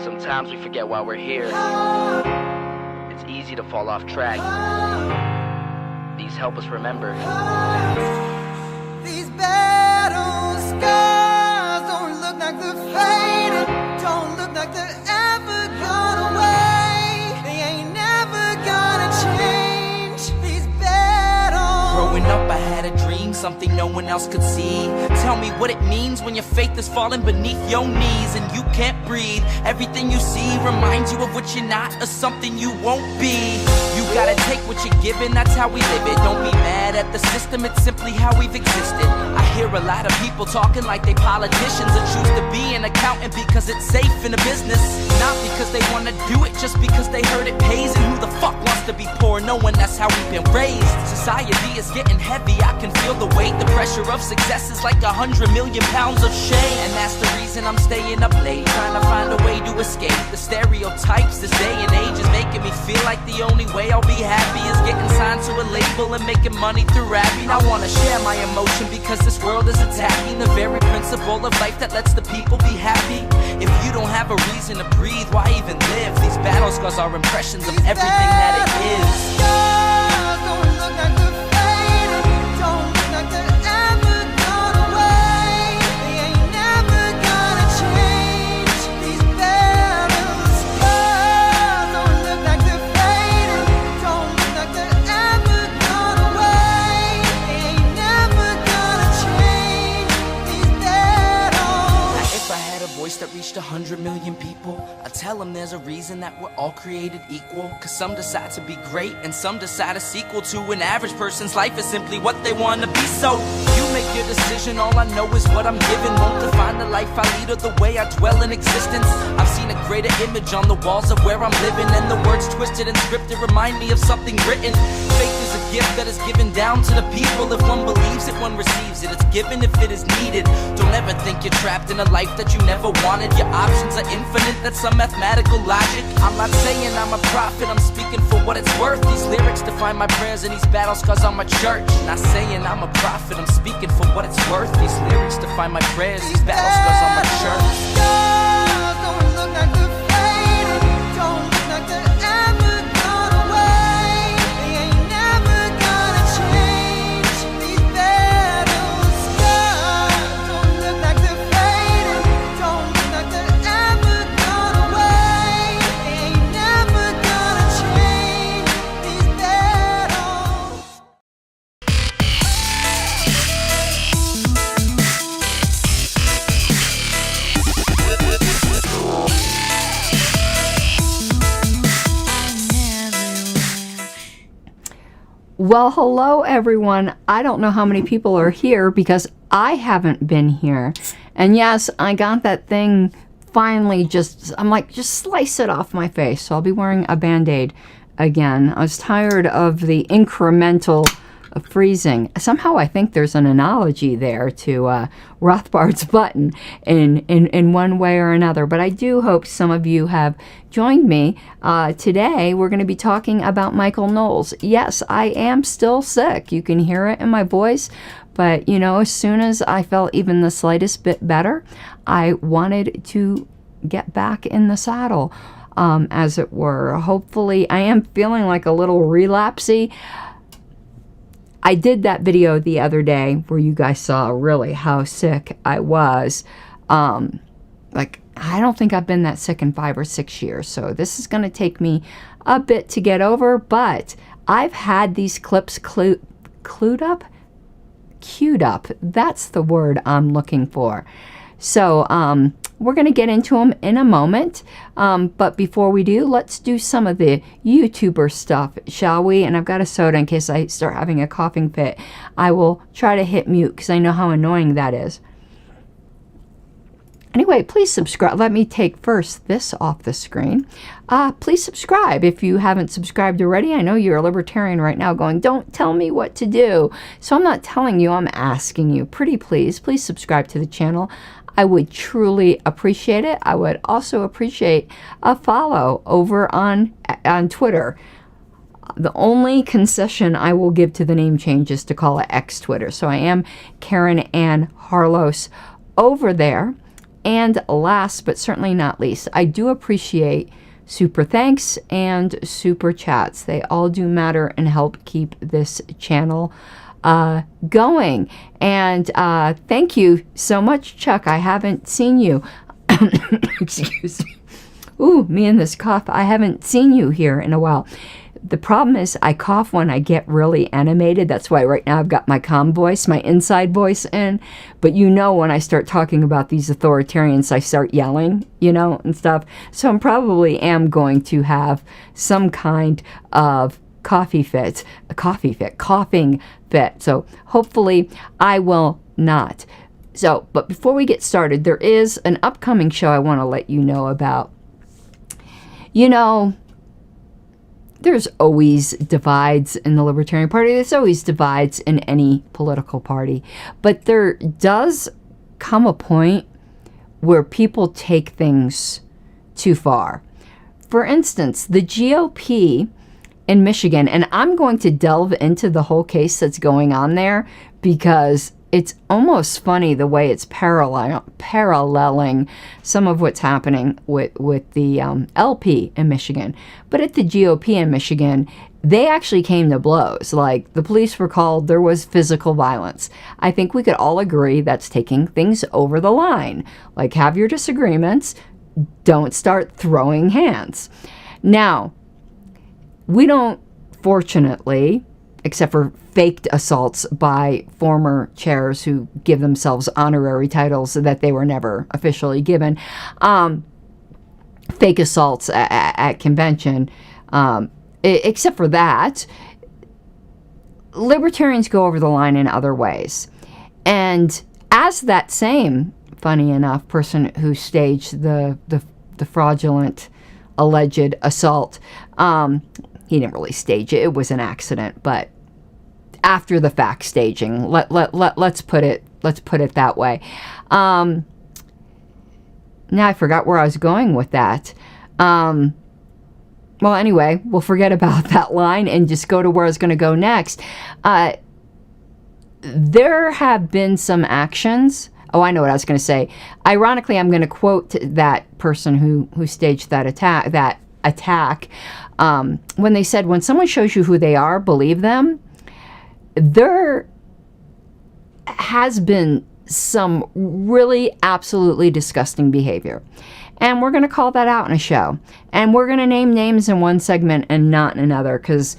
Sometimes we forget why we're here. It's easy to fall off track. These help us remember. These battle scars don't look like they're faded, don't look like they're ever gone away. They ain't never gonna change. These battles. Growing up I had a dream, something no one else could see. Tell me what it means when your faith is falling beneath your knees and you can't breathe. Everything you see reminds you of what you're not or something you won't be. You gotta take what you're given, that's how we live it. Don't be mad at the system, it's simply how we've existed. I hear a lot of people talking like they politicians and choose to be an accountant because it's safe in a business. Not because they wanna do it, just because they heard it pays. And who the fuck wants to be poor knowing that's how we've been raised? Society is getting heavy, I can feel the weight. The pressure of success is like 100 million pounds of shame. And that's the reason I'm staying up late, trying to find a way to escape the stereotypes this day and age is making me feel like the only way I'll be happy is getting signed to a label and making money through rapping. I wanna share my emotion because this world is attacking the very principle of life that lets the people be happy. If you don't have a reason to breathe, why even live? These battle scars are impressions of everything that it is. Don't look like they're faded, don't look like they're ever gone away. They ain't never gonna change. These battle scars don't look like they're faded, don't look like they're ever gone away. They ain't never gonna change. These battles. If I had a voice that reached 100 million people, I'd tell them there's a reason that we're all created equal. Cause some decide to be great and some decide a sequel to an average person's life is simply what they want to be. So you make your decision, all I know is what I'm given won't define the life I lead or the way I dwell in existence. I've seen a greater image on the walls of where I'm living, and the words twisted and scripted remind me of something written. Faith is a gift that is given down to the people. If one believes it, one receives it. It's given if it is needed. Don't ever think you're trapped in a life that you never wanted. Your options are infinite, that's some mathematical logic. I'm not saying I'm a prophet, I'm speaking for what it's worth. These lyrics define my prayers and these battle scars on my church. Not saying I'm a prophet, I'm speaking for what it's worth. These lyrics define my prayers, these battle scars on my church. Scars don't look like they're faded, don't look like they're ever gone away. They ain't never gonna change. These battle scars don't look like they're faded, don't look like they're ever gone away. They ain't never gonna change. These battles. Well, hello everyone. I don't know how many people are here because I haven't been here. And yes, I got that thing finally I'm like, just slice it off my face. So I'll be wearing a Band-Aid again. I was tired of the incremental freezing. Somehow I think there's an analogy there to Rothbard's button in one way or another. But I do hope some of you have joined me. Today we're going to be talking about Michael Knowles. Yes, I am still sick. You can hear it in my voice. But, you know, as soon as I felt even the slightest bit better, I wanted to get back in the saddle, as it were. Hopefully, I am feeling like a little relapsey. I did that video the other day where you guys saw really how sick I was. Like, I don't think I've been that sick in 5 or 6 years. So this is going to take me a bit to get over. But I've had these clips queued up. That's the word I'm looking for. So we're going to get into them in a moment. But before we do, let's do some of the YouTuber stuff, shall we? And I've got a soda in case I start having a coughing fit. I will try to hit mute because I know how annoying that is. Anyway, please subscribe. Let me take first this off the screen. Please subscribe if you haven't subscribed already. I know you're a libertarian right now going, don't tell me what to do. So I'm not telling you, I'm asking you. Pretty please subscribe to the channel. I would truly appreciate it. I would also appreciate a follow over on Twitter. The only concession I will give to the name change is to call it X Twitter. So I am Karen Ann Harlos over there. And last but certainly not least, I do appreciate super thanks and super chats. They all do matter and help keep this channel going. And thank you so much, Chuck. I haven't seen you. Excuse me. Ooh, me and this cough. I haven't seen you here in a while. The problem is I cough when I get really animated. That's why right now I've got my calm voice, my inside voice in. But you know, when I start talking about these authoritarians, I start yelling, you know, and stuff. So I probably am going to have some kind of coughing fit. So hopefully I will not. So, but before we get started, there is an upcoming show I want to let you know about. You know, there's always divides in the Libertarian Party. There's always divides in any political party. But there does come a point where people take things too far. For instance, the GOP in Michigan, and I'm going to delve into the whole case that's going on there because it's almost funny the way it's paralleling some of what's happening with the LP in Michigan. But at the GOP in Michigan, they actually came to blows. Like, the police were called, there was physical violence. I think we could all agree that's taking things over the line. Like, have your disagreements, don't start throwing hands. Now, we don't, fortunately, except for faked assaults by former chairs who give themselves honorary titles that they were never officially given. Fake assaults at convention. Except for that, libertarians go over the line in other ways. And as that same, funny enough, person who staged the fraudulent alleged assault, he didn't really stage it. It was an accident, but after the fact staging. Let's put it that way. Now I forgot where I was going with that. Well, anyway, we'll forget about that line and just go to where I was going to go next. There have been some actions. Oh, I know what I was going to say. Ironically, I'm going to quote that person who staged that attack. When they said, when someone shows you who they are, believe them. There has been some really absolutely disgusting behavior. And we're going to call that out in a show. And we're going to name names in one segment and not in another, because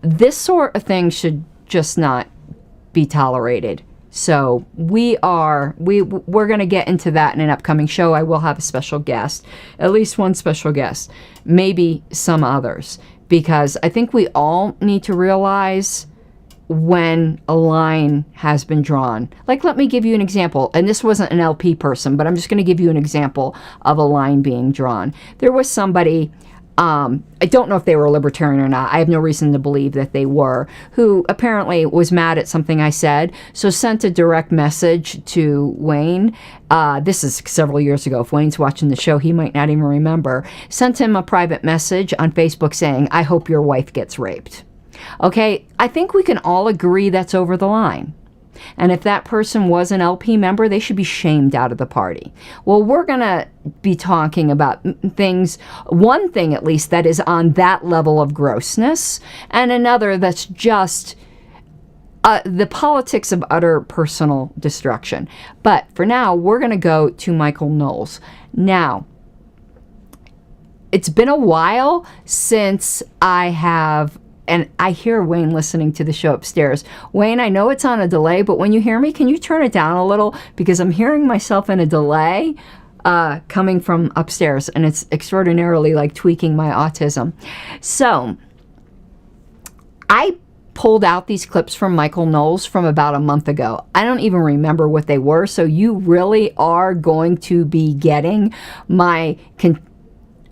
this sort of thing should just not be tolerated. So we're going to get into that in an upcoming show. I will have a special guest, at least one special guest, maybe some others, because I think we all need to realize when a line has been drawn. Like, let me give you an example. And this wasn't an LP person, but I'm just going to give you an example of a line being drawn. There was somebody, I don't know if they were a libertarian or not. I have no reason to believe that they were, who apparently was mad at something I said, so sent a direct message to Wayne. This is several years ago. If Wayne's watching the show, he might not even remember. Sent him a private message on Facebook saying, I hope your wife gets raped. Okay, I think we can all agree that's over the line. And if that person was an LP member, they should be shamed out of the party. Well, we're going to be talking about things, one thing at least that is on that level of grossness, and another that's just the politics of utter personal destruction. But for now, we're going to go to Michael Knowles. Now, it's been a while since I have... And I hear Wayne listening to the show upstairs. Wayne, I know it's on a delay, but when you hear me, can you turn it down a little? Because I'm hearing myself in a delay coming from upstairs, and it's extraordinarily like tweaking my autism. So I pulled out these clips from Michael Knowles from about a month ago. I don't even remember what they were, so you really are going to be getting my...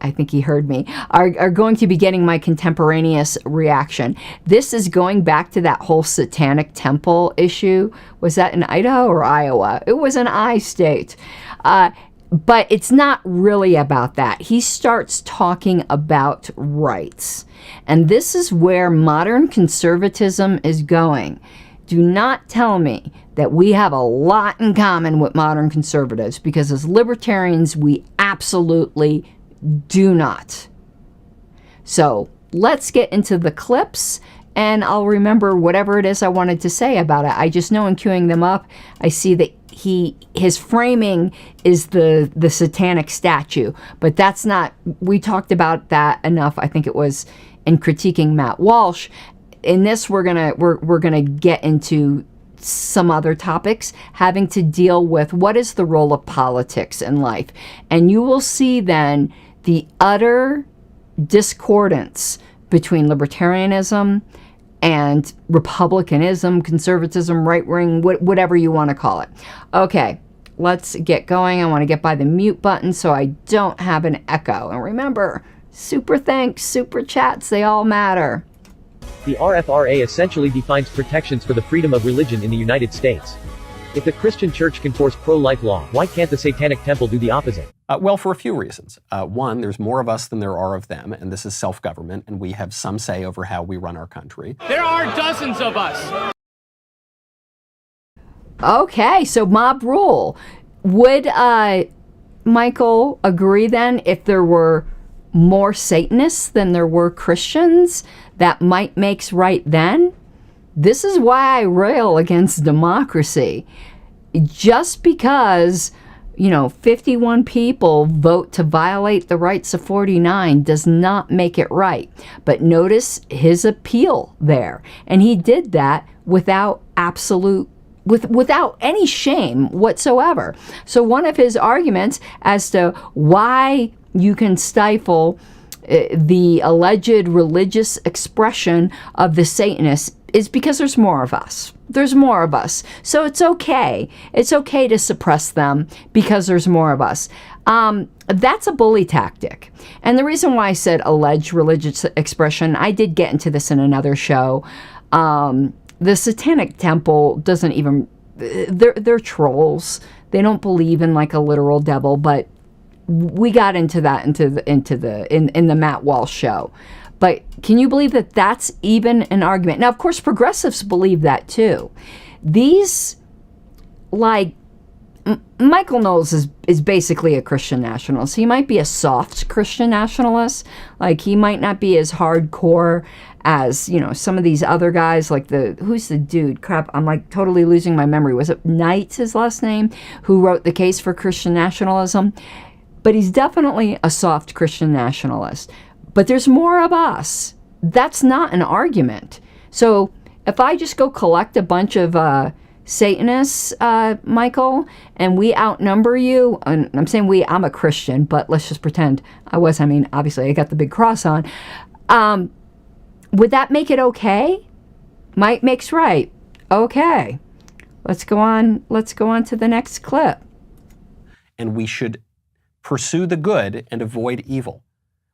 I think he heard me, are going to be getting my contemporaneous reaction. This is going back to that whole satanic temple issue. Was that in Idaho or Iowa? It was an I state. But it's not really about that. He starts talking about rights. And this is where modern conservatism is going. Do not tell me that we have a lot in common with modern conservatives, because as libertarians, we absolutely do not. So let's get into the clips, and I'll remember whatever it is I wanted to say about it. I just know in queuing them up, I see that his framing is the satanic statue, but that's not, we talked about that enough, I think it was in critiquing Matt Walsh. In this, we're gonna get into some other topics having to deal with what is the role of politics in life. And you will see then the utter discordance between libertarianism and republicanism, conservatism, right-wing, whatever you want to call it. Okay, let's get going. I want to get by the mute button so I don't have an echo. And remember, super thanks, super chats, they all matter. The RFRA essentially defines protections for the freedom of religion in the United States. If the Christian church can force pro-life law, why can't the Satanic Temple do the opposite? Well, for a few reasons. One, there's more of us than there are of them, and this is self-government, and we have some say over how we run our country. There are dozens of us. Okay, so mob rule. Would Michael agree then if there were more Satanists than there were Christians? That might makes right then? This is why I rail against democracy. Just because, 51 people vote to violate the rights of 49 does not make it right. But notice his appeal there. And he did that without without any shame whatsoever. So one of his arguments as to why you can stifle the alleged religious expression of the Satanists is because there's more of us. There's more of us. So it's okay. It's okay to suppress them because there's more of us. That's a bully tactic. And the reason why I said alleged religious expression, I did get into this in another show. The Satanic Temple doesn't even, they're trolls. They don't believe in like a literal devil, but we got into that in the Matt Walsh show. But can you believe that that's even an argument? Now, of course, progressives believe that too. These, Michael Knowles is basically a Christian nationalist. He might be a soft Christian nationalist. Like, he might not be as hardcore as, some of these other guys, like who's the dude? Crap, I'm like totally losing my memory. Was it Knight's his last name? Who wrote The Case for Christian Nationalism? But he's definitely a soft Christian nationalist. But there's more of us. That's not an argument. So if I just go collect a bunch of Satanists, Michael, and we outnumber you, and I'm saying I'm a Christian, but let's just pretend obviously I got the big cross on. Would that make it okay? Might makes right. Okay. Let's go on to the next clip. And we should pursue the good and avoid evil.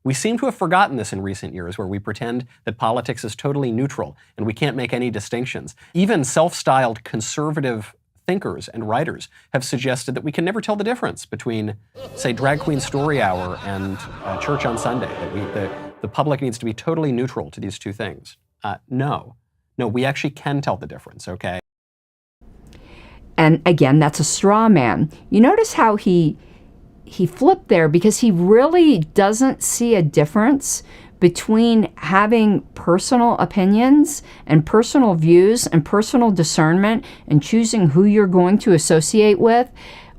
We seem to have forgotten this in recent years, where we pretend that politics is totally neutral and we can't make any distinctions. Even self-styled conservative thinkers and writers have suggested that we can never tell the difference between, say, Drag Queen Story Hour and Church on Sunday, that the public needs to be totally neutral to these two things. No, we actually can tell the difference, okay? And again, that's a straw man. You notice how he flipped there, because he really doesn't see a difference between having personal opinions and personal views and personal discernment and choosing who you're going to associate with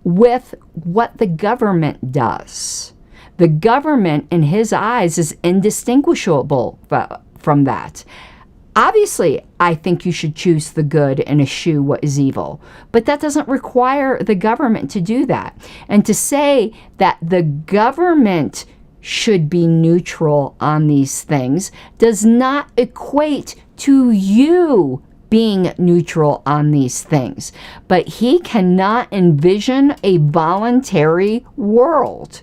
what the government does. The government, in his eyes, is indistinguishable from that. Obviously, I think you should choose the good and eschew what is evil, but that doesn't require the government to do that. And to say that the government should be neutral on these things does not equate to you being neutral on these things. But he cannot envision a voluntary world.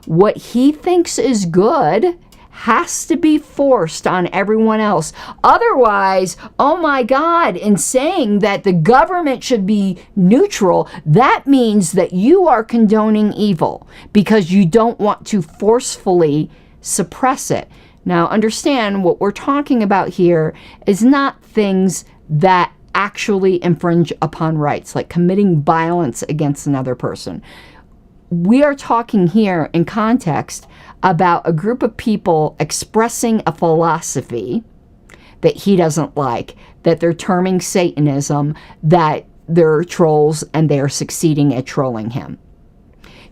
What he thinks is good has to be forced on everyone else. Otherwise, oh my God, in saying that the government should be neutral, that means that you are condoning evil because you don't want to forcefully suppress it. Now, understand what we're talking about here is not things that actually infringe upon rights, like committing violence against another person. We are talking here in context about a group of people expressing a philosophy that he doesn't like, that they're terming Satanism, that they're trolls and they're succeeding at trolling him.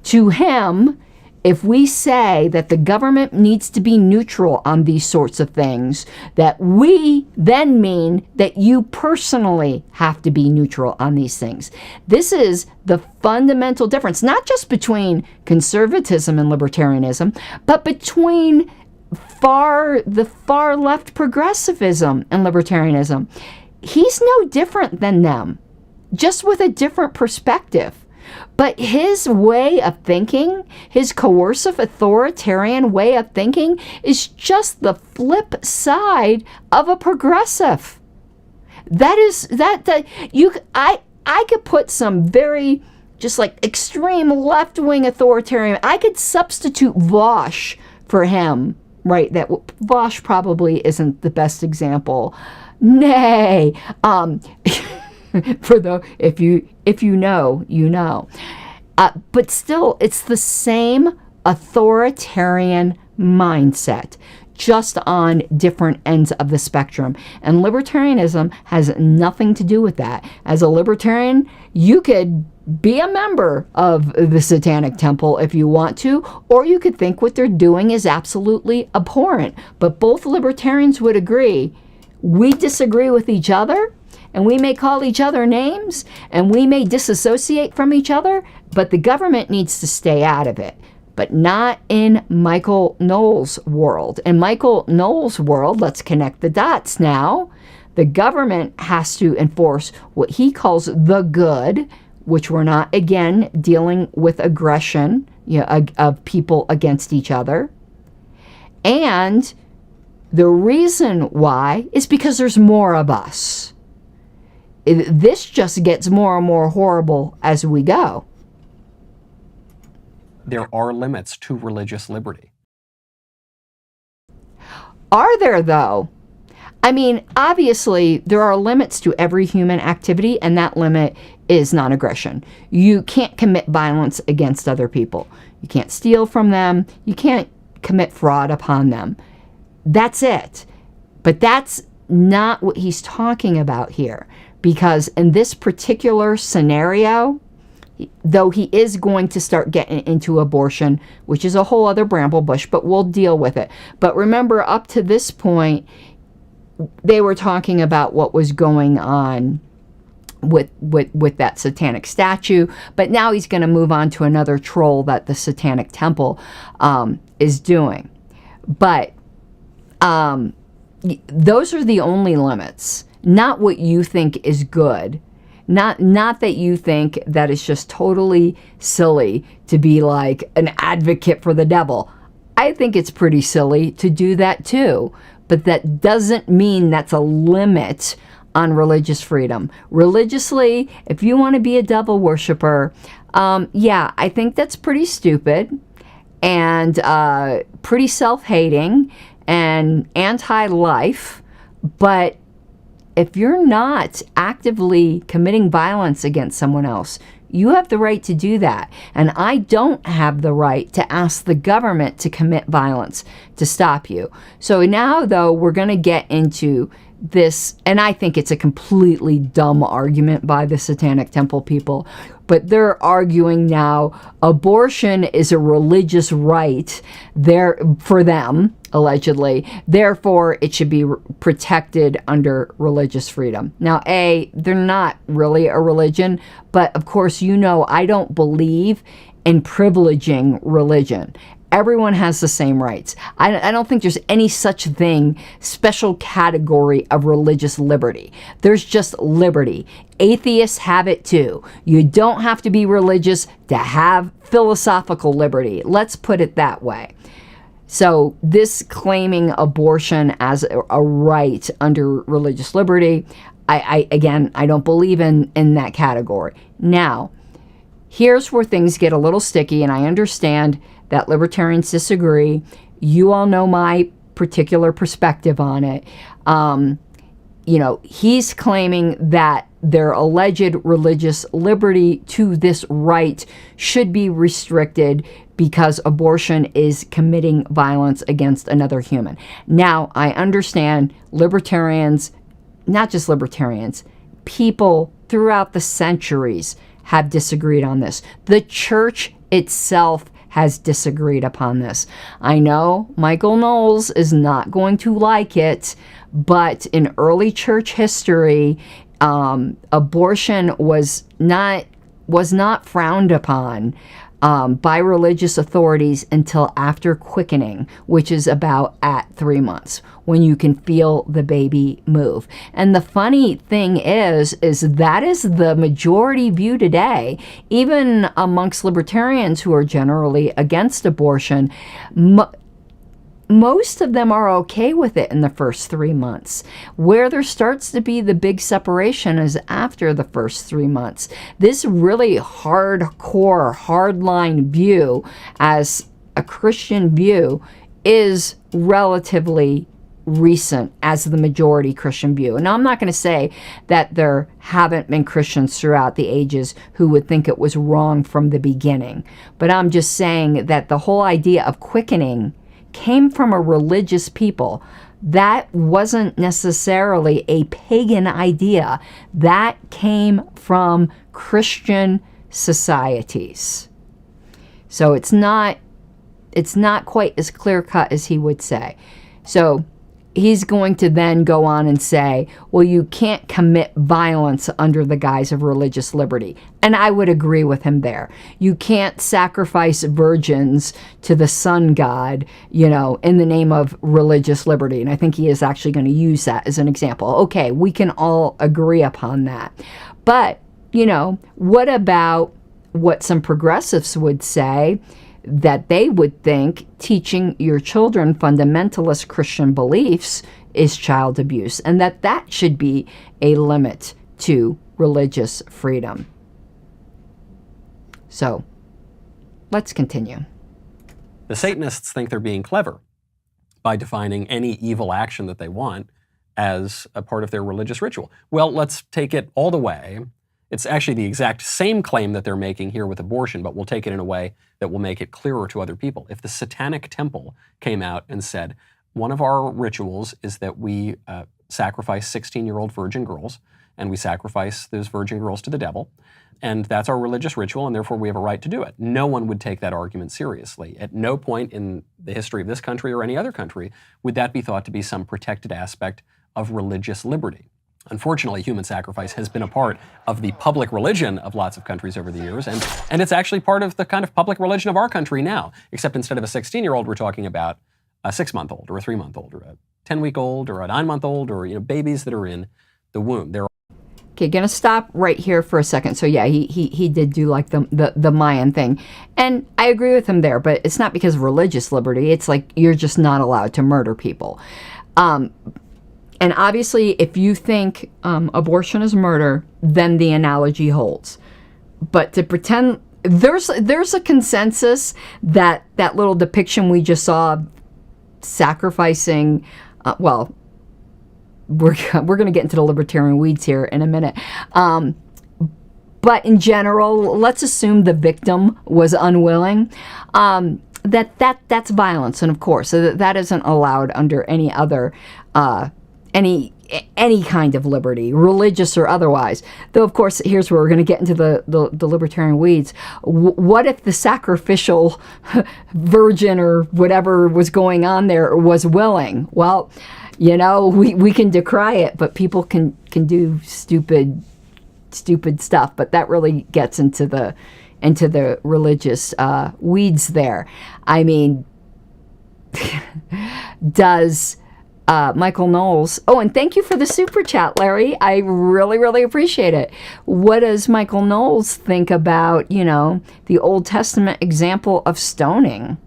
To him, if we say that the government needs to be neutral on these sorts of things, that we then mean that you personally have to be neutral on these things. This is the fundamental difference, not just between conservatism and libertarianism, but between the far left progressivism and libertarianism. He's no different than them, just with a different perspective. But his way of thinking, his coercive authoritarian way of thinking, is just the flip side of a progressive. I could put some very just like extreme left-wing authoritarian. I could substitute Vosh for him, right? That Vosh probably isn't the best example. Nay, for the if you know, you know. But still, it's the same authoritarian mindset, just on different ends of the spectrum. And libertarianism has nothing to do with that. As a libertarian, you could be a member of the Satanic Temple if you want to, or you could think what they're doing is absolutely abhorrent. But both libertarians would agree, we disagree with each other, and we may call each other names, and we may disassociate from each other, but the government needs to stay out of it. But not in Michael Knowles' world. In Michael Knowles' world, let's connect the dots now. The government has to enforce what he calls the good, which we're not, again, dealing with aggression, of people against each other. And the reason why is because there's more of us. This just gets more and more horrible as we go. There are limits to religious liberty. Are there, though? I mean, obviously, there are limits to every human activity, and that limit is non-aggression. You can't commit violence against other people. You can't steal from them. You can't commit fraud upon them. That's it. But that's not what he's talking about here. Because in this particular scenario, though he is going to start getting into abortion, which is a whole other bramble bush, but we'll deal with it. But remember, up to this point, they were talking about what was going on with that satanic statue, but now he's going to move on to another troll that the Satanic Temple is doing. But those are the only limits, not what you think is good. Not that you think that it's just totally silly to be like an advocate for the devil. I think it's pretty silly to do that too, but that doesn't mean that's a limit on religious freedom. Religiously, if you want to be a devil worshiper, yeah, I think that's pretty stupid and pretty self-hating and anti-life, but if you're not actively committing violence against someone else, you have the right to do that. And I don't have the right to ask the government to commit violence to stop you. So now, though, we're going to get into this, and I think it's a completely dumb argument by the Satanic Temple people, but they're arguing now abortion is a religious right there for them, allegedly. Therefore, it should be protected under religious freedom. Now, they're not really a religion, but of course, I don't believe in privileging religion. Everyone has the same rights. I don't think there's any such thing, special category of religious liberty. There's just liberty. Atheists have it too. You don't have to be religious to have philosophical liberty. Let's put it that way. So this claiming abortion as a right under religious liberty, I don't believe in that category. Now, here's where things get a little sticky, and I understand that libertarians disagree. You all know my particular perspective on it. he's claiming that their alleged religious liberty to this right should be restricted because abortion is committing violence against another human. Now, I understand libertarians, not just libertarians, people throughout the centuries have disagreed on this. The church itself has disagreed upon this. I know Michael Knowles is not going to like it, but in early church history, abortion was not frowned upon by religious authorities until after quickening, which is about at 3 months, when you can feel the baby move. And the funny thing is that is the majority view today, even amongst libertarians who are generally against abortion. Most of them are okay with it in the first 3 months. Where there starts to be the big separation is after the first 3 months. This really hardcore, hardline view as a Christian view is relatively recent as the majority Christian view. And I'm not going to say that there haven't been Christians throughout the ages who would think it was wrong from the beginning. But I'm just saying that the whole idea of quickening came from a religious people. That wasn't necessarily a pagan idea. That came from Christian societies. So it's not quite as clear-cut as he would say. So he's going to then go on and say, well, you can't commit violence under the guise of religious liberty. And I would agree with him there. You can't sacrifice virgins to the sun god, in the name of religious liberty. And I think he is actually going to use that as an example. Okay, we can all agree upon that. But, what about what some progressives would say, that they would think teaching your children fundamentalist Christian beliefs is child abuse, and that should be a limit to religious freedom. So, let's continue. The Satanists think they're being clever by defining any evil action that they want as a part of their religious ritual. Well, let's take it all the way. It's actually the exact same claim that they're making here with abortion, but we'll take it in a way that will make it clearer to other people. If the Satanic Temple came out and said, one of our rituals is that we sacrifice 16-year-old virgin girls, and we sacrifice those virgin girls to the devil, and that's our religious ritual, and therefore we have a right to do it. No one would take that argument seriously. At no point in the history of this country or any other country would that be thought to be some protected aspect of religious liberty. Unfortunately, human sacrifice has been a part of the public religion of lots of countries over the years, and it's actually part of the kind of public religion of our country now, except instead of a 16-year-old, we're talking about a 6-month-old or a 3-month-old or a 10-week-old or a 9-month-old or babies that are in the womb. Okay, gonna stop right here for a second. So yeah, he did do like the Mayan thing. And I agree with him there, but it's not because of religious liberty. It's like you're just not allowed to murder people. And obviously, if you think abortion is murder, then the analogy holds. But to pretend there's a consensus that little depiction we just saw sacrificing, well, we're going to get into the libertarian weeds here in a minute. But in general, let's assume the victim was unwilling. That's violence, and of course, that isn't allowed under any other any kind of liberty, religious or otherwise. Though, of course, here's where we're going to get into the libertarian weeds. What if the sacrificial virgin or whatever was going on there was willing? Well, we can decry it, but people can do stupid stuff. But that really gets into the religious weeds there. I mean, does Michael Knowles. Oh, and thank you for the super chat, Larry. I really, really appreciate it. What does Michael Knowles think about, the Old Testament example of stoning?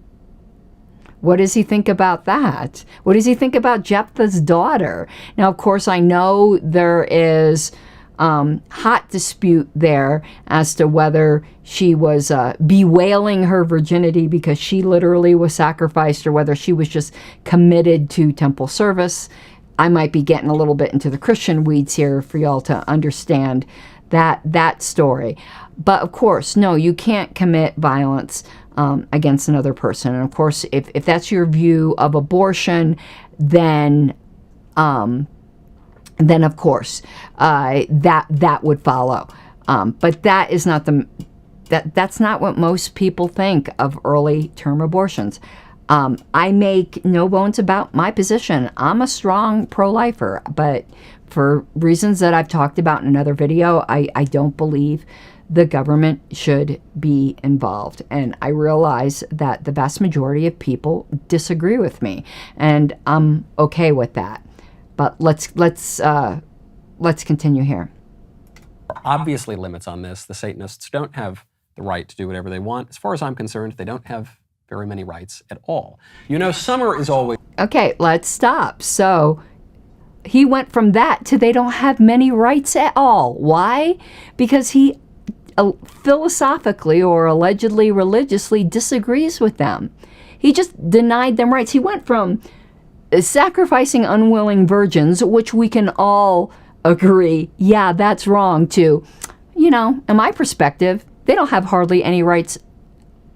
What does he think about that? What does he think about Jephthah's daughter? Now, of course, I know there is hot dispute there as to whether she was bewailing her virginity because she literally was sacrificed, or whether she was just committed to temple service. I might be getting a little bit into the Christian weeds here for y'all to understand that story. But of course, no, you can't commit violence against another person. And of course, if that's your view of abortion, then of course that would follow. But that is not that's not what most people think of early term abortions. I make no bones about my position. I'm a strong pro-lifer, but for reasons that I've talked about in another video, I don't believe the government should be involved. And I realize that the vast majority of people disagree with me, and I'm okay with that. But let's continue here. Obviously limits on this. The Satanists don't have the right to do whatever they want. As far as I'm concerned, they don't have very many rights at all. You know, summer is always... Okay, let's stop. So he went from that to they don't have many rights at all. Why? Because he philosophically or allegedly religiously disagrees with them. He just denied them rights. He went from sacrificing unwilling virgins, which we can all agree, yeah, that's wrong, to, you know, in my perspective, they don't have hardly any rights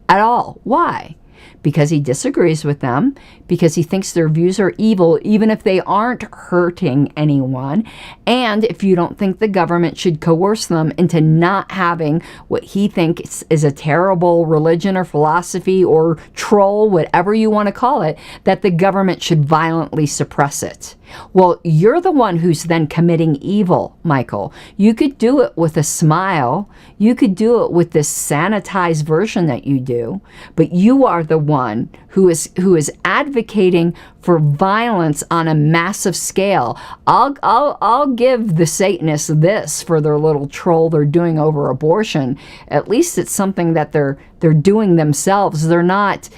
at all. Why? Because he disagrees with them, because he thinks their views are evil, even if they aren't hurting anyone, and if you don't think the government should coerce them into not having what he thinks is a terrible religion or philosophy or troll, whatever you want to call it, that the government should violently suppress it. Well, you're the one who's then committing evil, Michael. You could do it with a smile. You could do it with this sanitized version that you do, but you are the one who is advocating for violence on a massive scale. I'll give the Satanists this for their little troll they're doing over abortion. At least it's something that they're doing themselves. They're not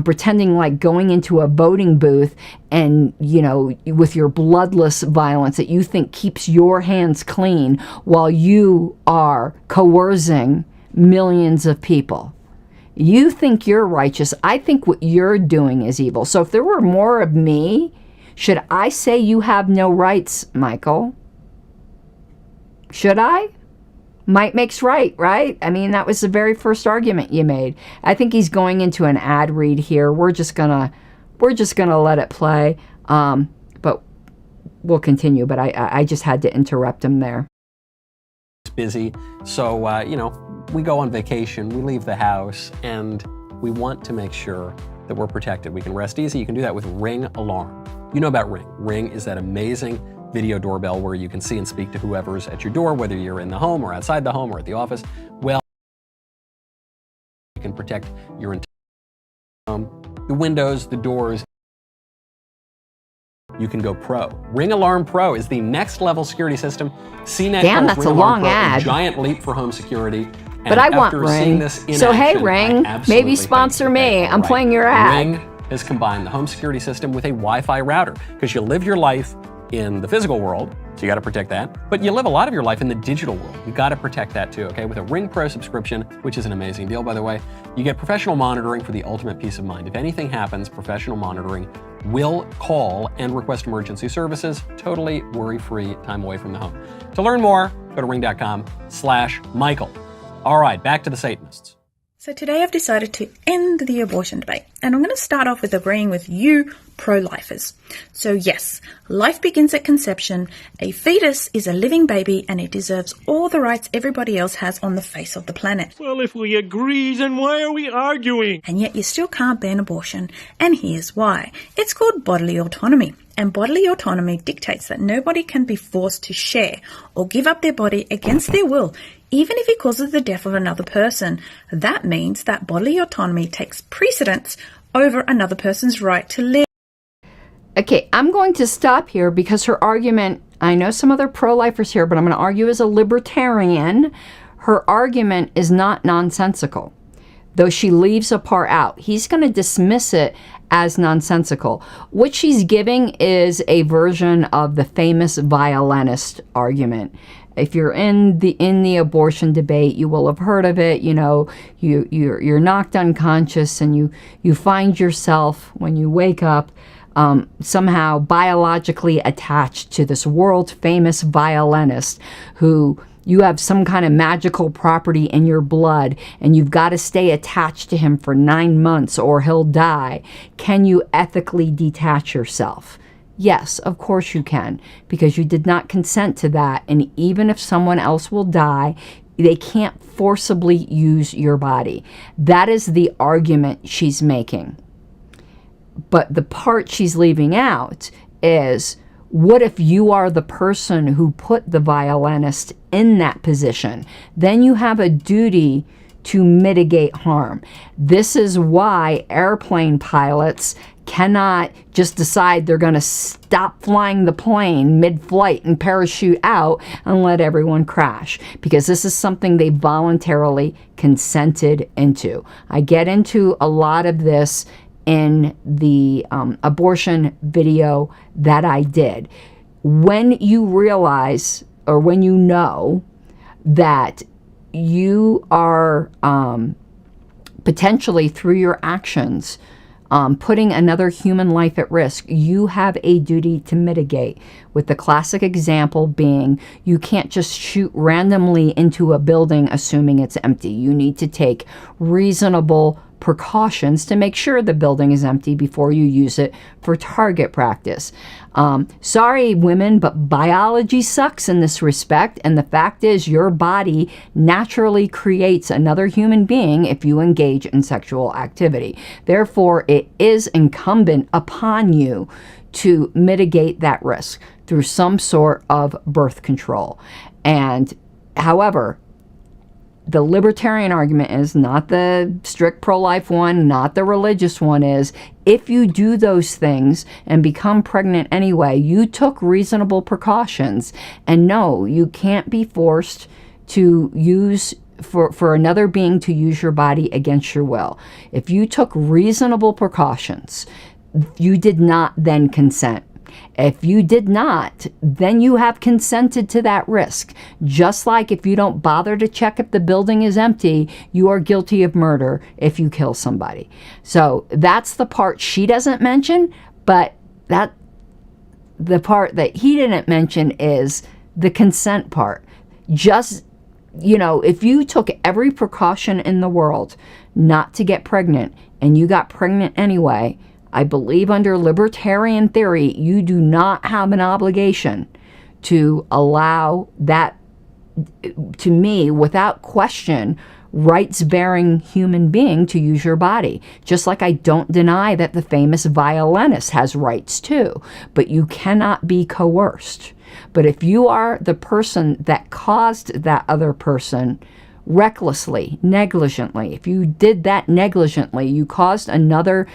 pretending like going into a voting booth and, you know, with your bloodless violence that you think keeps your hands clean while you are coercing millions of people. You think you're righteous. I think what you're doing is evil. So if there were more of me, should I say you have no rights, Michael? Should I? Might makes right, right? I mean, that was the very first argument you made. I think he's going into an ad read here. We're just gonna let it play, but we'll continue. But I just had to interrupt him there. It's busy, so you know, we go on vacation, we leave the house, and we want to make sure that we're protected. We can rest easy. You can do that with Ring Alarm. You know about Ring. Ring is that amazing video doorbell where you can see and speak to whoever's at your door, whether you're in the home or outside the home or at the office. Well, you can protect your entire home, the windows, the doors. You can go pro. Ring Alarm Pro is the next level security system. CNET Damn, calls that's Ring a Alarm long Pro ad. a giant leap for home security. But I want Ring. So hey, Ring, maybe sponsor me. I'm playing your ad. Ring has combined the home security system with a Wi-Fi router because you live your life in the physical world, so you got to protect that. But you live a lot of your life in the digital world. You got to protect that too, okay? With a Ring Pro subscription, which is an amazing deal, by the way, you get professional monitoring for the ultimate peace of mind. If anything happens, professional monitoring will call and request emergency services, totally worry-free, time away from the home. To learn more, go to ring.com/Michael. All right, back to the Satanists. So today I've decided to end the abortion debate, and I'm going to start off with agreeing with you pro-lifers. So yes, life begins at conception. A fetus is a living baby and it deserves all the rights everybody else has on the face of the planet. Well, if we agree, then why are we arguing? And yet you still can't ban abortion, and here's why. It's called bodily autonomy. And bodily autonomy dictates that nobody can be forced to share or give up their body against their will, even if it causes the death of another person. That means that bodily autonomy takes precedence over another person's right to live. Okay, I'm going to stop here because her argument, I know some other pro-lifers here, but I'm going to argue as a libertarian, her argument is not nonsensical, though she leaves a part out. He's going to dismiss it as nonsensical. What she's giving is a version of the famous violinist argument. If you're in the abortion debate, you will have heard of it. You know, you're knocked unconscious and you find yourself when you wake up somehow biologically attached to this world famous violinist who you have some kind of magical property in your blood and you've got to stay attached to him for 9 months or he'll die, can you ethically detach yourself? Yes, of course you can, because you did not consent to that. And even if someone else will die, they can't forcibly use your body. That is the argument she's making. But the part she's leaving out is, what if you are the person who put the violinist in that position? Then you have a duty to mitigate harm. This is why airplane pilots cannot just decide they're going to stop flying the plane mid-flight and parachute out and let everyone crash, because this is something they voluntarily consented into. I get into a lot of this in the abortion video that I did. When you realize, or when you know that you are potentially, through your actions, putting another human life at risk, you have a duty to mitigate, with the classic example being you can't just shoot randomly into a building assuming it's empty. You need to take reasonable precautions to make sure the building is empty before you use it for target practice. Sorry, women, but biology sucks in this respect, and the fact is your body naturally creates another human being if you engage in sexual activity. Therefore, it is incumbent upon you to mitigate that risk through some sort of birth control. And however, the libertarian argument is, not the strict pro-life one, not the religious one, is if you do those things and become pregnant anyway, you took reasonable precautions. And no, you can't be forced to use for another being to use your body against your will. If you took reasonable precautions, you did not then consent. If you did not, then you have consented to that risk. Just like if you don't bother to check if the building is empty, you are guilty of murder if you kill somebody. So that's the part she doesn't mention, but the part that he didn't mention is the consent part. Just, if you took every precaution in the world not to get pregnant and you got pregnant anyway, I believe under libertarian theory, you do not have an obligation to allow that, to me, without question, rights-bearing human being to use your body. Just like I don't deny that the famous violinist has rights too, but you cannot be coerced. But if you are the person that caused that other person recklessly, negligently, if you did that negligently, you caused another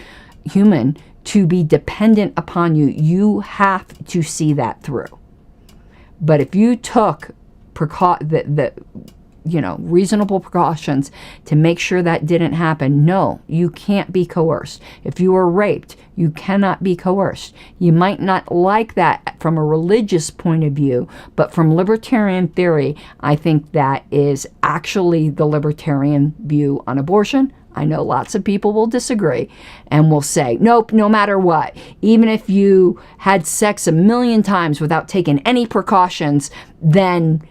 human to be dependent upon you, you have to see that through. But if you took reasonable precautions to make sure that didn't happen, no, you can't be coerced. If you were raped, you cannot be coerced. You might not like that from a religious point of view, but from libertarian theory, I think that is actually the libertarian view on abortion. I know lots of people will disagree and will say, nope, no matter what, even if you had sex 1,000,000 times without taking any precautions, then,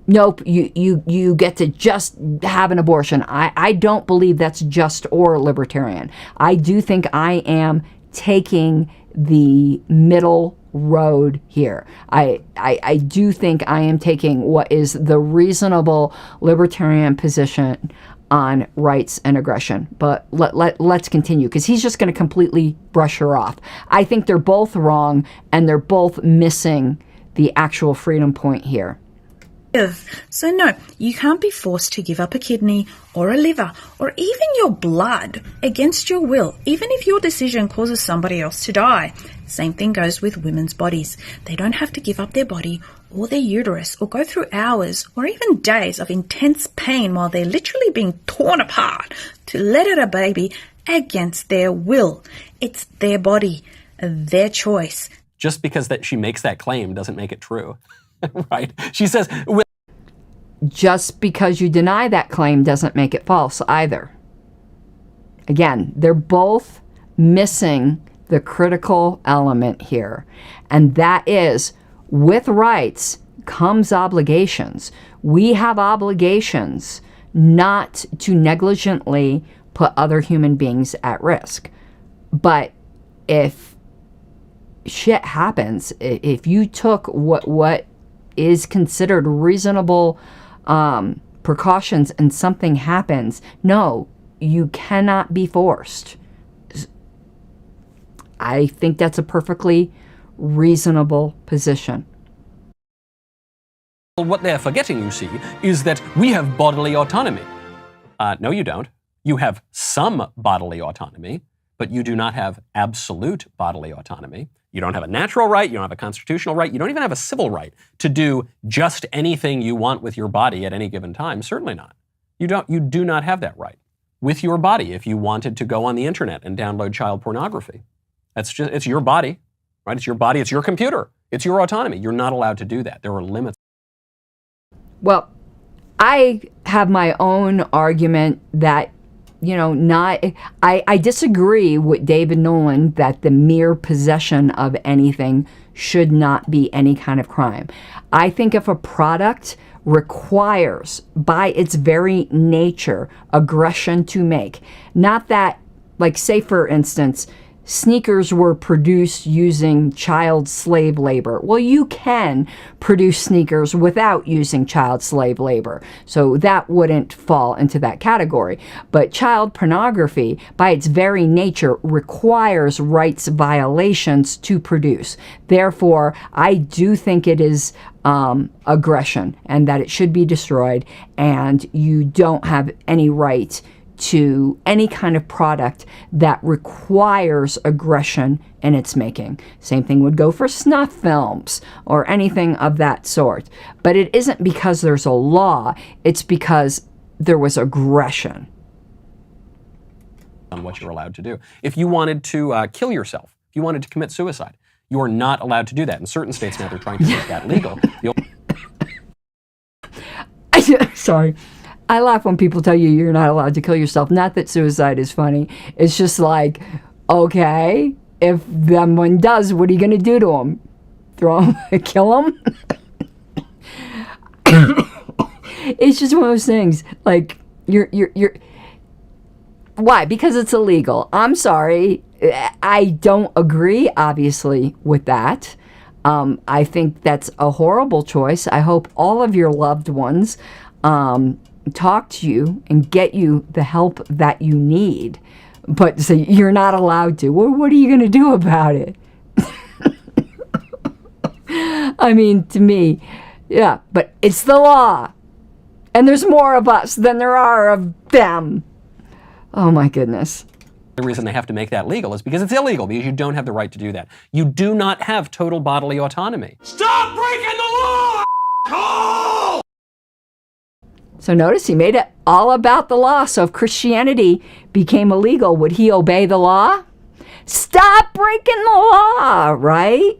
nope, you get to just have an abortion. I don't believe that's just or libertarian. I do think I am taking the middle road here. I do think I am taking what is the reasonable libertarian position on rights and aggression. But let's continue, because he's just going to completely brush her off. I think they're both wrong, and they're both missing the actual freedom point here. So no, you can't be forced to give up a kidney or a liver or even your blood against your will, even if your decision causes somebody else to die. Same thing goes with women's bodies. They don't have to give up their body or their uterus or go through hours or even days of intense pain while they're literally being torn apart to let out a baby against their will. It's their body, their choice. Just because that she makes that claim doesn't make it true. Right? She says, just because you deny that claim doesn't make it false either. Again, they're both missing the critical element here. And that is, with rights comes obligations. We have obligations not to negligently put other human beings at risk. But if shit happens, if you took what is considered reasonable precautions and something happens, no, you cannot be forced. I think that's a perfectly reasonable position. What they're forgetting, you see, is that we have bodily autonomy. No, you don't. You have some bodily autonomy, but you do not have absolute bodily autonomy. You don't have a natural right, you don't have a constitutional right, you don't even have a civil right to do just anything you want with your body at any given time. Certainly not. You do not have that right. With your body, if you wanted to go on the internet and download child pornography, it's your body, right? It's your body, it's your computer, it's your autonomy. You're not allowed to do that. There are limits. Well, I have my own argument that, I disagree with David Nolan that the mere possession of anything should not be any kind of crime. I think if a product requires, by its very nature, aggression to make, not that, like, say for instance, sneakers were produced using child slave labor. Well, you can produce sneakers without using child slave labor, so that wouldn't fall into that category. But child pornography, by its very nature, requires rights violations to produce. Therefore, I do think it is aggression and that it should be destroyed, and you don't have any right to any kind of product that requires aggression in its making. Same thing would go for snuff films or anything of that sort. But it isn't because there's a law, it's because there was aggression. On what you're allowed to do. If you wanted to kill yourself, if you wanted to commit suicide, you are not allowed to do that. In certain states now, they're trying to make that legal. Sorry. I laugh when people tell you you're not allowed to kill yourself. Not that suicide is funny. It's just like, okay, if someone does, what are you going to do to him? Throw him? Kill him? It's just one of those things. Like, you're why? Because it's illegal. I'm sorry. I don't agree, obviously, with that. I think that's a horrible choice. I hope all of your loved ones talk to you and get you the help that you need. But so you're not allowed to. Well, what are you going to do about it? I mean, to me, yeah, but it's the law. And there's more of us than there are of them. Oh, my goodness. The reason they have to make that legal is because it's illegal, because you don't have the right to do that. You do not have total bodily autonomy. Stop breaking the law! Oh! So notice he made it all about the law. So if Christianity became illegal, would he obey the law? Stop breaking the law, right?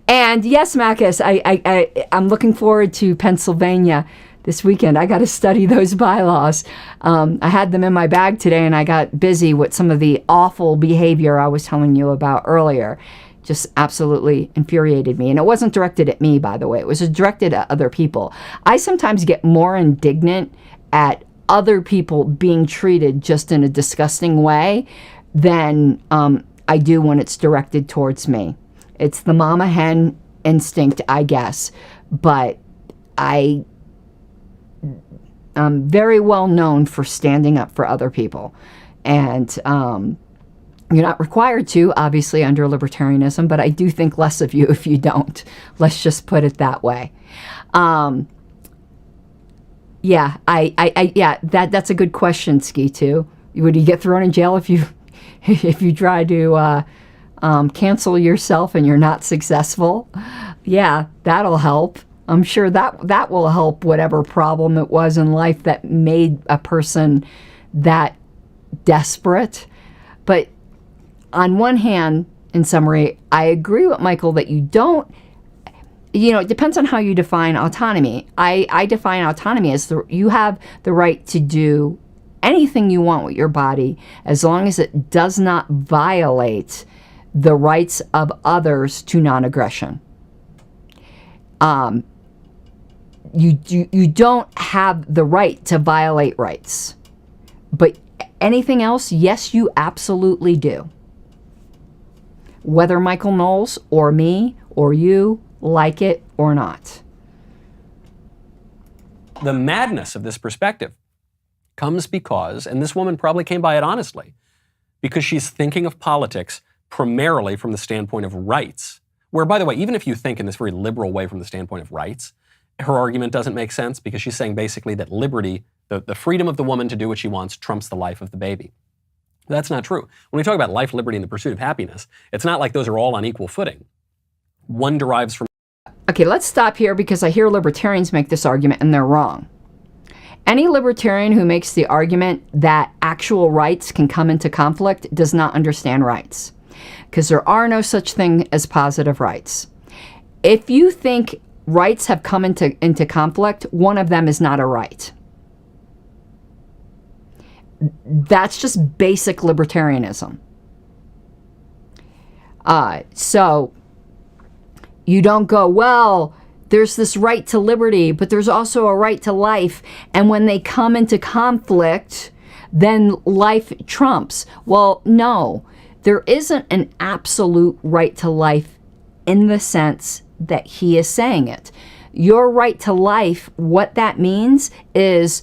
And yes, Marcus, I'm looking forward to Pennsylvania this weekend. I got to study those bylaws. I had them in my bag today, and I got busy with some of the awful behavior I was telling you about earlier. Just absolutely infuriated me. And it wasn't directed at me, by the way. It was directed at other people. I sometimes get more indignant at other people being treated just in a disgusting way than I do when it's directed towards me. It's the mama hen instinct, I guess. But I'm very well known for standing up for other people. And you're not required to, obviously, under libertarianism, but I do think less of you if you don't. Let's just put it that way. Yeah, that's a good question, Ski, too. Would you get thrown in jail if you try to cancel yourself and you're not successful? Yeah, that'll help. I'm sure that will help whatever problem it was in life that made a person that desperate. But on one hand, in summary, I agree with Michael that you don't, it depends on how you define autonomy. I define autonomy as you have the right to do anything you want with your body as long as it does not violate the rights of others to non-aggression. You don't have the right to violate rights. But anything else, yes, you absolutely do. Whether Michael Knowles or me or you like it or not. The madness of this perspective comes because, and this woman probably came by it honestly, because she's thinking of politics primarily from the standpoint of rights. Where, by the way, even if you think in this very liberal way from the standpoint of rights, her argument doesn't make sense because she's saying basically that liberty, the freedom of the woman to do what she wants, trumps the life of the baby. That's not true. When we talk about life, liberty, and the pursuit of happiness, it's not like those are all on equal footing. One derives from... Okay, let's stop here because I hear libertarians make this argument and they're wrong. Any libertarian who makes the argument that actual rights can come into conflict does not understand rights, because there are no such thing as positive rights. If you think rights have come into conflict, one of them is not a right. That's just basic libertarianism. So you don't go, well, there's this right to liberty, but there's also a right to life. And when they come into conflict, then life trumps. Well, no, there isn't an absolute right to life in the sense that he is saying it. Your right to life, what that means is,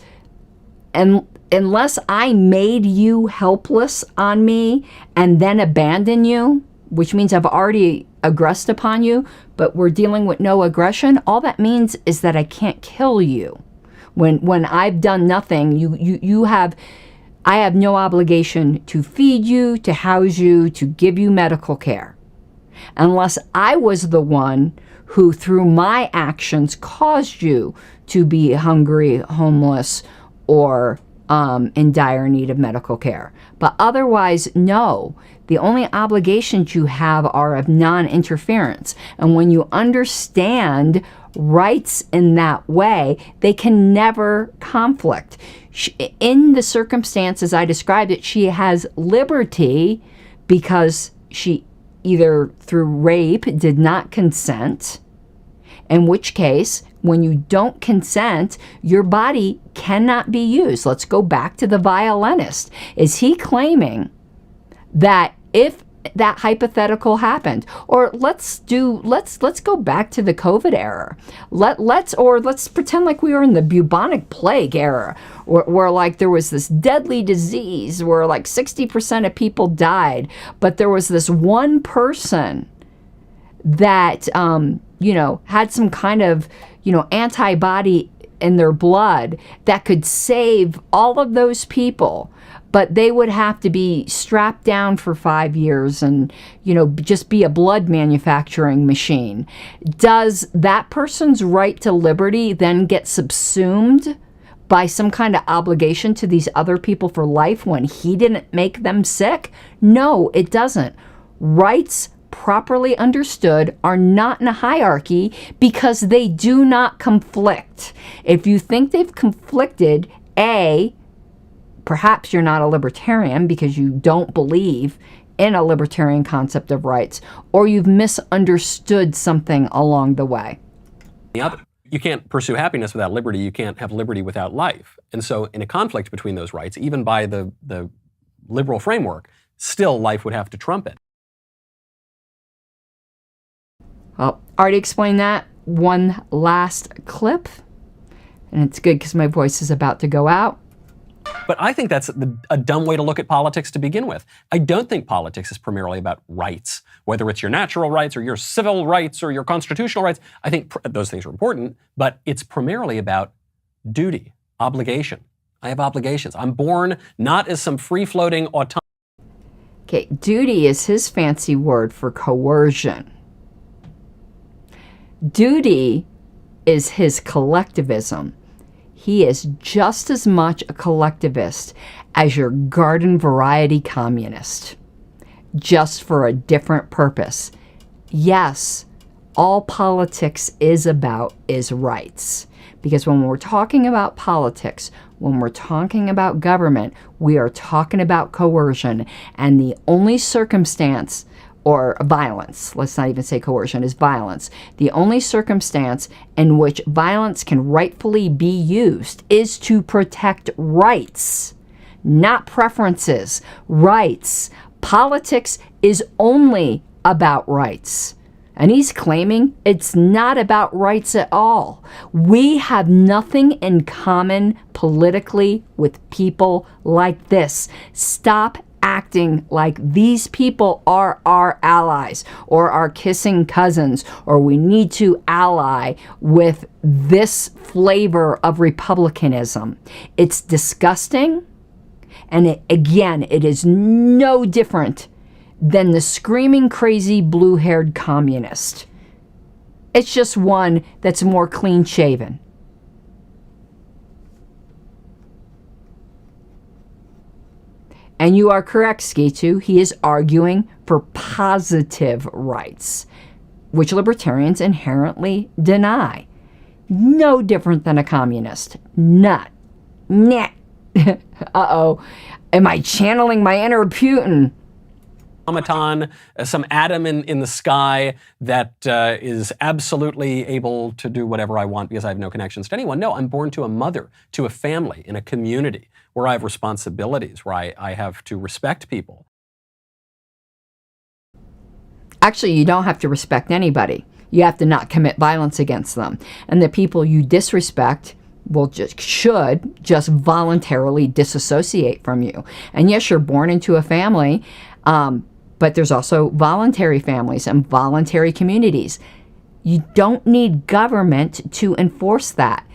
unless I made you helpless on me and then abandon you, which means I've already aggressed upon you, but we're dealing with no aggression, all that means is that I can't kill you. When I've done nothing, I have no obligation to feed you, to house you, to give you medical care. Unless I was the one who, through my actions, caused you to be hungry, homeless, or in dire need of medical care. But otherwise, no. The only obligations you have are of non-interference. And when you understand rights in that way, they can never conflict. In the circumstances I described it, she has liberty because she either through rape did not consent, in which case, when you don't consent, your body cannot be used. Let's go back to the violinist. Is he claiming that if that hypothetical happened, or let's go back to the COVID era. Let's pretend like we were in the bubonic plague era, where like there was this deadly disease where like 60% of people died, but there was this one person that had some kind of antibody in their blood that could save all of those people, but they would have to be strapped down for 5 years and just be a blood manufacturing machine. Does that person's right to liberty then get subsumed by some kind of obligation to these other people for life when he didn't make them sick? No, it doesn't. Rights properly understood are not in a hierarchy because they do not conflict. If you think they've conflicted, perhaps you're not a libertarian because you don't believe in a libertarian concept of rights, or you've misunderstood something along the way. You can't pursue happiness without liberty. You can't have liberty without life. And so in a conflict between those rights, even by the liberal framework, still life would have to trump it. Well, already explained that. One last clip. And it's good because my voice is about to go out. But I think that's a dumb way to look at politics to begin with. I don't think politics is primarily about rights, whether it's your natural rights or your civil rights or your constitutional rights. I think those things are important, but it's primarily about duty, obligation. I have obligations. I'm born not as some free-floating autonomous. Okay, duty is his fancy word for coercion. Duty is his collectivism. He is just as much a collectivist as your garden variety communist, just for a different purpose. Yes, all politics is about is rights. Because when we're talking about politics, when we're talking about government, we are talking about coercion. And the only circumstance or violence, let's not even say coercion, is violence. The only circumstance in which violence can rightfully be used is to protect rights, not preferences. Rights. Politics is only about rights. And he's claiming it's not about rights at all. We have nothing in common politically with people like this. Stop acting like these people are our allies or our kissing cousins, or we need to ally with this flavor of republicanism. It's disgusting. And it is no different than the screaming crazy blue-haired communist. It's just one that's more clean-shaven. And you are correct, Skitu. He is arguing for positive rights, which libertarians inherently deny. No different than a communist. Not. Nah. Uh-oh. Am I channeling my inner Putin? Automaton, some atom in the sky that is absolutely able to do whatever I want because I have no connections to anyone. No, I'm born to a mother, to a family, in a community where I have responsibilities, where I have to respect people. Actually, you don't have to respect anybody. You have to not commit violence against them. And the people you disrespect should just voluntarily disassociate from you. And yes, you're born into a family, but there's also voluntary families and voluntary communities. You don't need government to enforce that.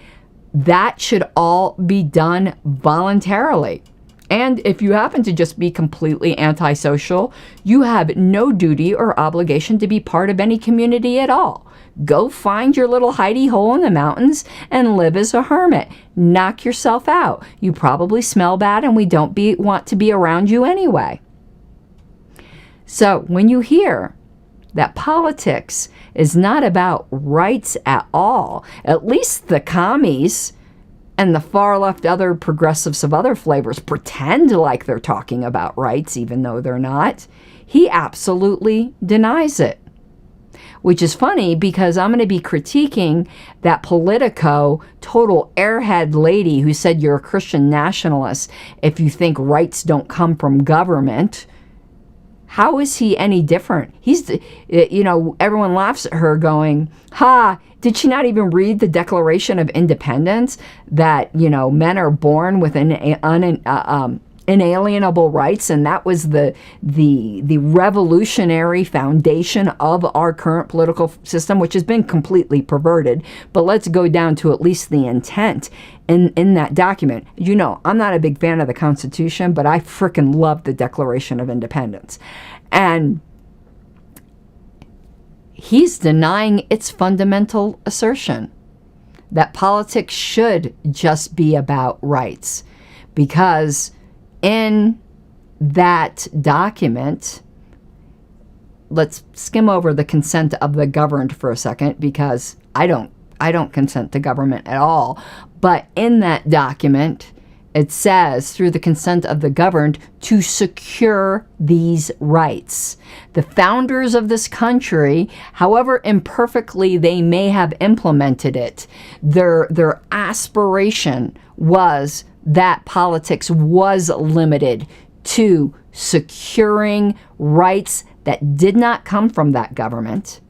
That should all be done voluntarily. And if you happen to just be completely antisocial, you have no duty or obligation to be part of any community at all. Go find your little hidey hole in the mountains and live as a hermit. Knock yourself out. You probably smell bad and we don't want to be around you anyway. So when you hear that politics is not about rights at all, at least the commies and the far left other progressives of other flavors pretend like they're talking about rights even though they're not, he absolutely denies it. Which is funny because I'm going to be critiquing that Politico total airhead lady who said you're a Christian nationalist if you think rights don't come from government. How is he any different? He's, everyone laughs at her going, ha, did she not even read the Declaration of Independence that, men are born with inalienable rights, and that was the revolutionary foundation of our current political system, which has been completely perverted. But let's go down to at least the intent in that document. I'm not a big fan of the Constitution, but I frickin' love the Declaration of Independence. And he's denying its fundamental assertion that politics should just be about rights, because in that document, let's skim over the consent of the governed for a second, because I don't consent to government at all. But in that document, it says, through the consent of the governed, to secure these rights. The founders of this country, however imperfectly they may have implemented it, their aspiration was that politics was limited to securing rights that did not come from that government.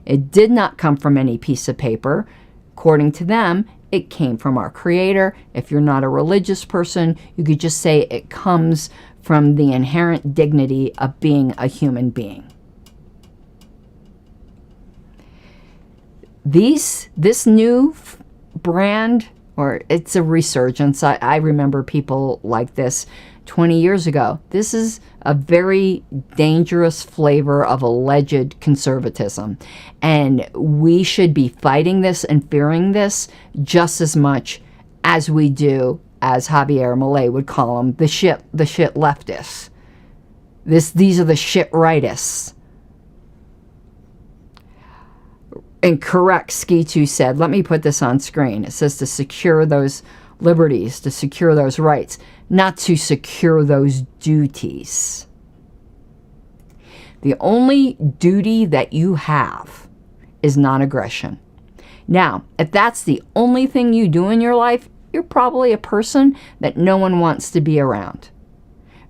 It did not come from any piece of paper. According to them, it came from our Creator. If you're not a religious person, you could just say it comes from the inherent dignity of being a human being. This new brand, or it's a resurgence. I remember people like this 20 years ago. This is a very dangerous flavor of alleged conservatism. And we should be fighting this and fearing this just as much as we do, as Javier Milei would call them, the shit leftists. These are the shit rightists. And correct, Ski2 said, let me put this on screen. It says to secure those liberties, to secure those rights, not to secure those duties. The only duty that you have is non-aggression. Now, if that's the only thing you do in your life, you're probably a person that no one wants to be around.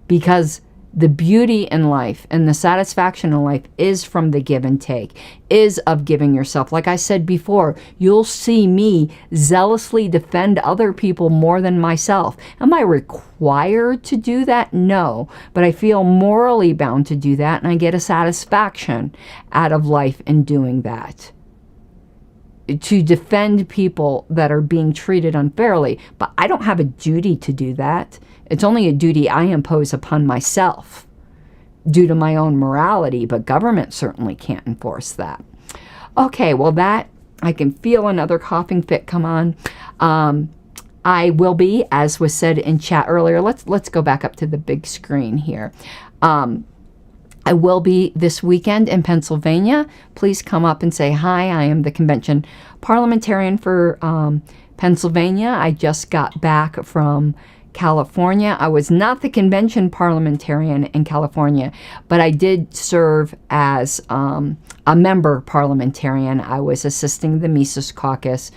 Because the beauty in life and the satisfaction in life is from the give and take, is of giving yourself. Like I said before, you'll see me zealously defend other people more than myself. Am I required to do that? No, but I feel morally bound to do that, and I get a satisfaction out of life in doing that. To defend people that are being treated unfairly, but I don't have a duty to do that. It's only a duty I impose upon myself due to my own morality, but government certainly can't enforce that. Okay, well, that, I can feel another coughing fit come on. I will be, as was said in chat earlier, let's go back up to the big screen here. I will be this weekend in Pennsylvania. Please come up and say hi. I am the convention parliamentarian for Pennsylvania. I just got back from California. I was not the convention parliamentarian in California, but I did serve as a member parliamentarian. I was assisting the Mises Caucus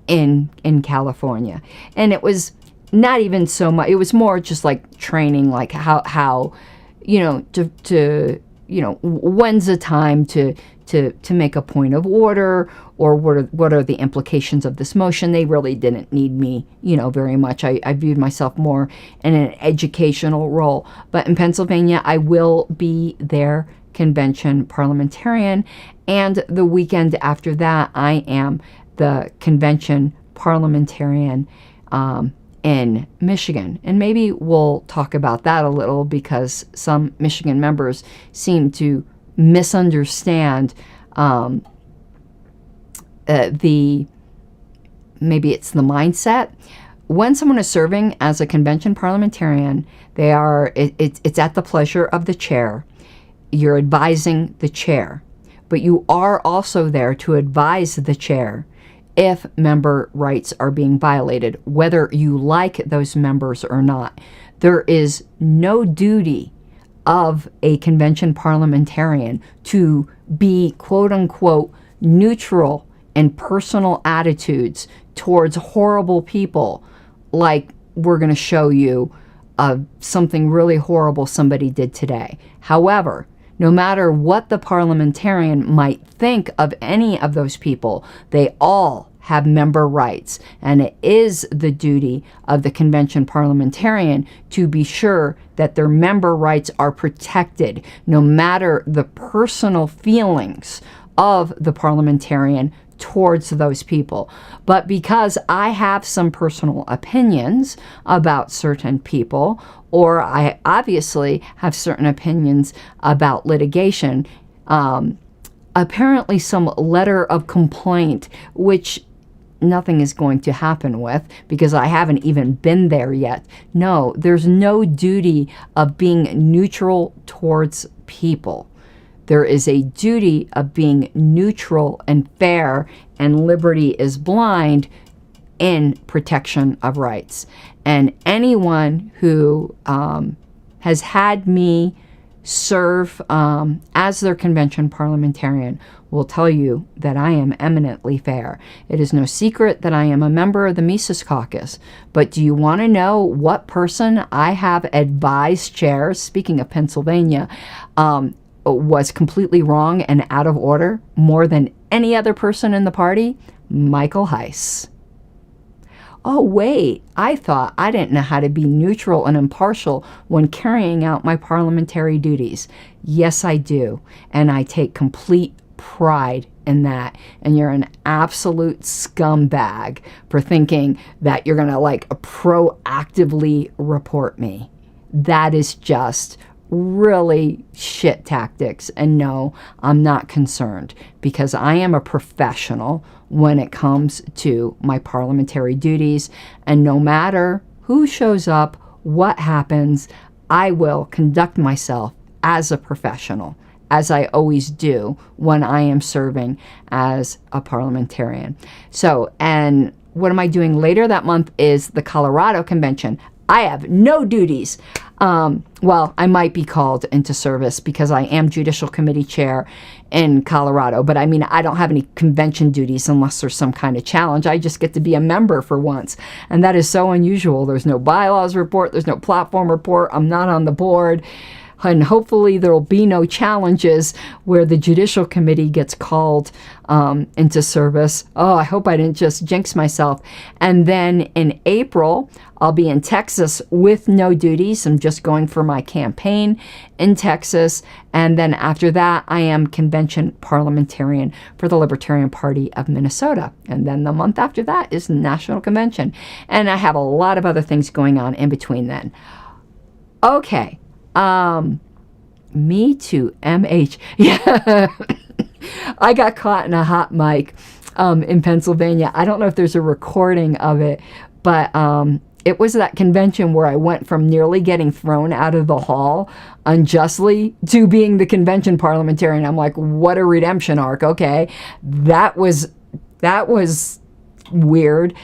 in California. And it was not even so much, it was more just like training, like how you know, when's the time to make a point of order, or what are the implications of this motion. They really didn't need me, very much. I viewed myself more in an educational role. But in Pennsylvania, I will be their convention parliamentarian, and the weekend after that, I am the convention parliamentarian in Michigan. And maybe we'll talk about that a little, because some Michigan members seem to misunderstand maybe it's the mindset. When someone is serving as a convention parliamentarian, it's at the pleasure of the chair. You're advising the chair, but you are also there to advise the chair if member rights are being violated, whether you like those members or not. There is no duty of a convention parliamentarian to be, quote unquote, neutral in personal attitudes towards horrible people, like we're going to show you something really horrible somebody did today. However, no matter what the parliamentarian might think of any of those people, they all have member rights. And it is the duty of the convention parliamentarian to be sure that their member rights are protected, no matter the personal feelings of the parliamentarian towards those people. But because I have some personal opinions about certain people, or I obviously have certain opinions about litigation, apparently some letter of complaint, which nothing is going to happen with, because I haven't even been there yet. No, there's no duty of being neutral towards people. There is a duty of being neutral and fair, and liberty is blind in protection of rights. And anyone who has had me serve as their convention parliamentarian will tell you that I am eminently fair. It is no secret that I am a member of the Mises Caucus. But do you want to know what person I have advised chairs, speaking of Pennsylvania, was completely wrong and out of order more than any other person in the party? Michael Heiss. Oh, wait, I thought I didn't know how to be neutral and impartial when carrying out my parliamentary duties. Yes, I do. And I take complete pride in that. And you're an absolute scumbag for thinking that you're going to proactively report me. That is just really shit tactics. And no, I'm not concerned, because I am a professional when it comes to my parliamentary duties. And no matter who shows up, what happens, I will conduct myself as a professional, as I always do when I am serving as a parliamentarian. So, and what am I doing later that month is the Colorado Convention. I have no duties. Well, I might be called into service because I am judicial committee chair in Colorado. But I mean, I don't have any convention duties unless there's some kind of challenge. I just get to be a member for once. And that is so unusual. There's no bylaws report. There's no platform report. I'm not on the board. And hopefully there will be no challenges where the Judicial Committee gets called into service. Oh, I hope I didn't just jinx myself. And then in April, I'll be in Texas with no duties. I'm just going for my campaign in Texas. And then after that, I am convention parliamentarian for the Libertarian Party of Minnesota. And then the month after that is National Convention. And I have a lot of other things going on in between then. Okay. Me too, MH. Yeah. I got caught in a hot mic in Pennsylvania. I don't know if there's a recording of it, but it was that convention where I went from nearly getting thrown out of the hall unjustly to being the convention parliamentarian. I'm like, what a redemption arc. Okay. That was weird.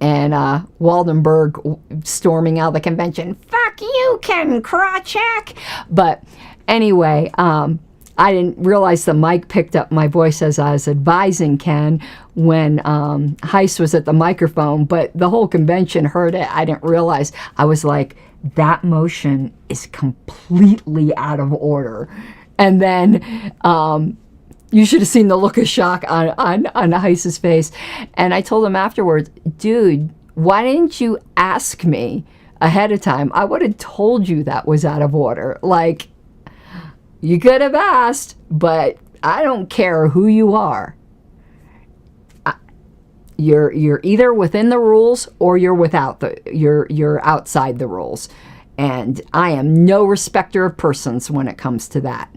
And Waldenberg storming out of the convention, fuck you, Ken Krawcheck. But anyway, I didn't realize the mic picked up my voice as I was advising Ken when Heiss was at the microphone, but the whole convention heard it. I didn't realize. I was like, that motion is completely out of order. And then you should have seen the look of shock on Heiss's face. And I told him afterwards, dude, why didn't you ask me ahead of time? I would have told you that was out of order. Like, you could have asked, but I don't care who you are. You're either within the rules or you're you're outside the rules. And I am no respecter of persons when it comes to that.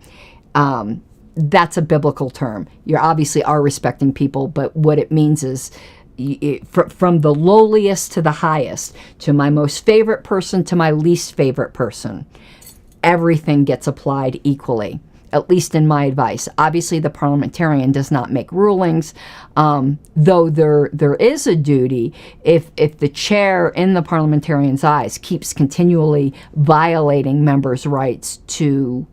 That's a biblical term. You obviously are respecting people, but what it means is from the lowliest to the highest, to my most favorite person to my least favorite person, everything gets applied equally, at least in my advice. Obviously, the parliamentarian does not make rulings, though there is a duty if the chair in the parliamentarian's eyes keeps continually violating members' rights to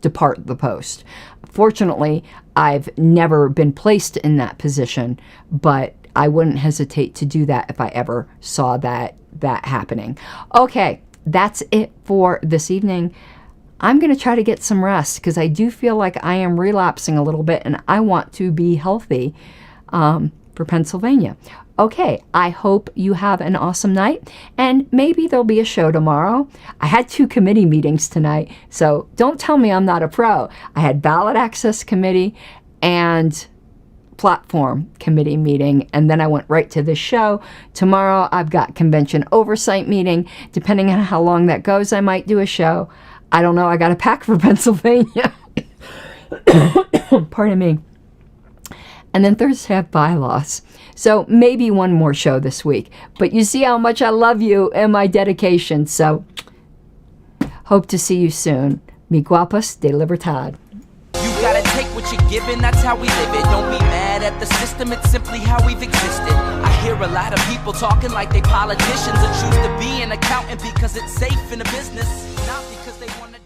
depart the post. Fortunately, I've never been placed in that position, but I wouldn't hesitate to do that if I ever saw that happening. Okay, that's it for this evening. I'm going to try to get some rest because I do feel like I am relapsing a little bit and I want to be healthy for Pennsylvania. Okay, I hope you have an awesome night, and maybe there'll be a show tomorrow. I had 2 committee meetings tonight, so don't tell me I'm not a pro. I had ballot access committee and platform committee meeting, and then I went right to this show. Tomorrow I've got convention oversight meeting. Depending on how long that goes, I might do a show. I don't know. I got to pack for Pennsylvania. Pardon me. And then Thursday I have bylaws. So maybe one more show this week. But you see how much I love you and my dedication. So hope to see you soon. Mi guapas de libertad. You gotta take what you're given, that's how we live it. Don't be mad at the system, it's simply how we've existed. I hear a lot of people talking like they politicians and choose to be an accountant because it's safe in the business, not because they want to